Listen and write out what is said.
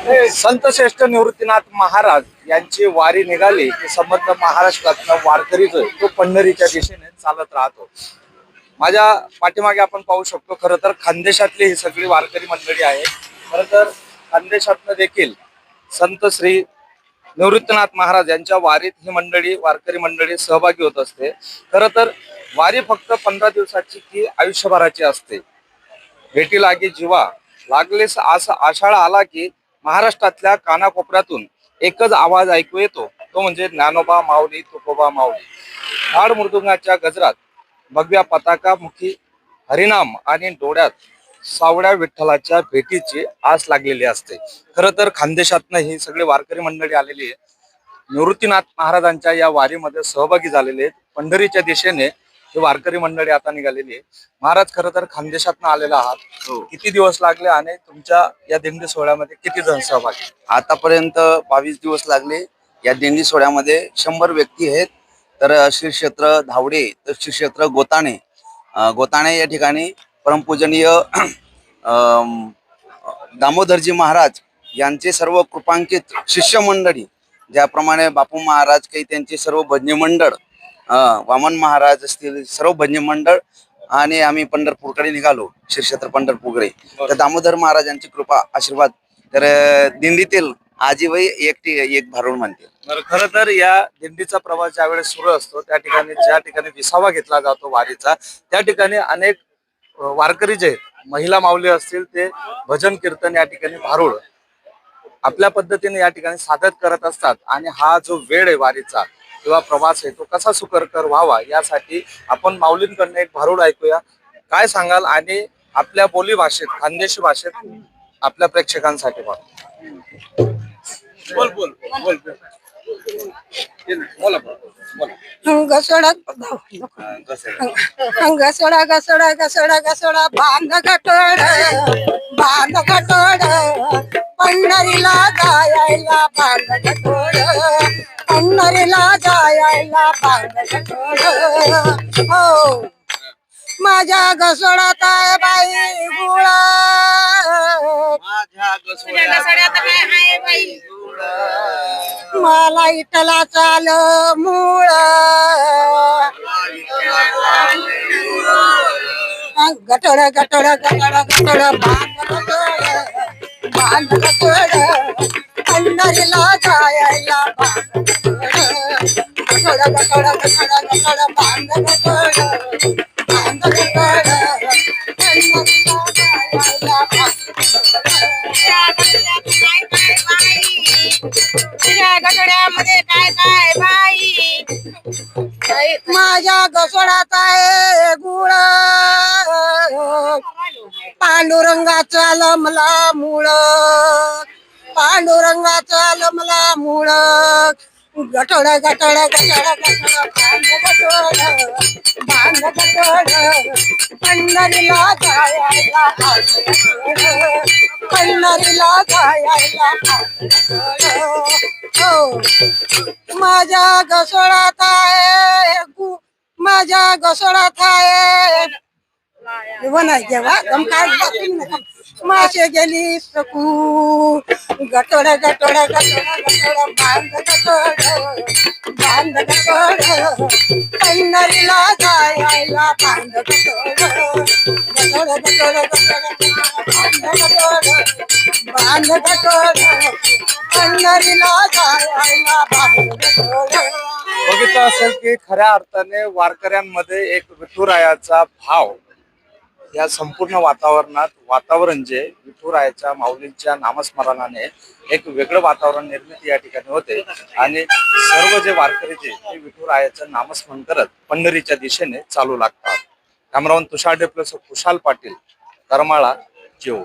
संत श्रेष्ठ निवृत्तीनाथ महाराज यांची वारी निघाली की संबंध महाराष्ट्रातनं वारकरी जो आहे तो पंढरीच्या दिशेने चालत राहतो. माझ्या पाठीमागे आपण पाहू शकतो, खरं तर खानदेशातली ही सगळी वारकरी मंडळी आहे. खरं तर खानदेशातनं देखील संत श्री निवृत्तीनाथ महाराज यांच्या वारीत ही मंडळी वारकरी मंडळी सहभागी होत असते. खरं तर वारी फक्त 15 दिवसाची की आयुष्यभराची असते. भेटी लागी जीवा लागलेस असं आषाढ आला की महाराष्ट्रातल्या कानाकोपऱ्यातून एकच आवाज ऐकू येतो, तो म्हणजे ज्ञानोबा माऊली तुकोबा माऊली. थाड मृदुंगाच्या गजरात भगव्या पताका मुखी हरिनाम आणि डोळ्यात सावड्या विठ्ठलाच्या भेटीची आस लागलेली असते. खरं तर खानदेशातनं ही सगळी वारकरी मंडळी आलेली आहे. निवृत्तीनाथ महाराजांच्या या वारीमध्ये सहभागी झालेले आहेत. पंढरीच्या दिशेने ही वारकरी मंडळी आता निघालेली आहे. महाराज, खरं तर खानदेशातनं आलेला आहात, किती दिवस लागले आणि तुमच्या या दिंडी सोहळ्यामध्ये किती जण सहभागी? आतापर्यंत 22 दिवस लागले. या दिंडी सोहळ्यामध्ये 100 व्यक्ती आहेत. तर श्री क्षेत्र धावडे, तर श्री क्षेत्र गोताणे या ठिकाणी परमपूजनीय दामोदरजी महाराज यांचे सर्व कृपांकित शिष्य मंडळी, ज्याप्रमाणे बापू महाराज काही त्यांचे सर्व भजनी मंडळ, वामन महाराज असतील सर्व भजनी मंडळ, आणि आम्ही पंढरपूरकडे निघालो, श्री क्षेत्र पंढरपूरकडे. तर दामोदर महाराजांची कृपा आशीर्वाद, तर दिंडीतील आजीबाई एक भारुड म्हणते. खरं तर या दिंडीचा प्रवास ज्या वेळेस सुरू असतो त्या ठिकाणी ज्या ठिकाणी विसावा घेतला जातो वारीचा, त्या ठिकाणी अनेक वारकरी जे महिला माऊली असतील ते भजन कीर्तन या ठिकाणी भारुड आपल्या पद्धतीने या ठिकाणी सादर करत असतात. आणि हा जो वेळ आहे वारीचा किंवा प्रवास आहे तो कसा सुखकर व्हावा यासाठी आपण माऊलींकडनं एक भारुड ऐकूया. काय सांगाल? आणि आपल्या बोली भाषेत, खानदेशी भाषेत आपल्या प्रेक्षकांसाठी बोल बोल बोल बोला घसोडा घसोडा घसोडा घसोडा घसोडा बांध घटोड पंढरीला जायला बांध घटोड पंढरीला जायला बांध घटोड. हो माझ्या घसोडात आहे बाई गुळा, माझ्या घसोड्यात आहे बाई गुळा, मला इटला चाल मूळ गटोड गटोड गटोड गटोड बांध गटोड पंढरीला जायला बांध गटोड गटोड गटोड गटोड बांध गटोड बांध गटोड पंढरीला जायला गटोड्यामध्ये काय काय बाई, माझ्या घसोडात आहे गुळ, पांडुरंगाचा लमला मूळ, पांडुरंगाचा लमला मूळ. गटोड गटोड गटोड गटोड बांध गटोड पंढरीला जायला पंढरीला जायला. हो माझ्या घसोडात आहे माझ्या घसोडात आहे मासे गेली सकू. गटोड गटोड गटोड गटोड बांध गटोड पंढरीला जायला बांध गटोड गटोड गटोड गटोड बांध गटोड पंढरीला जायला बांध गटोड. बघितलं असेल की खऱ्या अर्थाने वारकऱ्यांमध्ये एक विठुरायाचा भाव या संपूर्ण वातावरण जे विठुरायाच्या माऊलींच्या नामस्मरणाने एक वेगळं वातावरण निर्मिती या ठिकाणी होते. आणि सर्व जे वारकरी ते विठुरायाचं नामस्मरण करत पंढरीच्या दिशेने चालू लागतात. कॅमेरामन तुषार डेप्लस, कुशाल पाटील, करमाळा, जेऊ.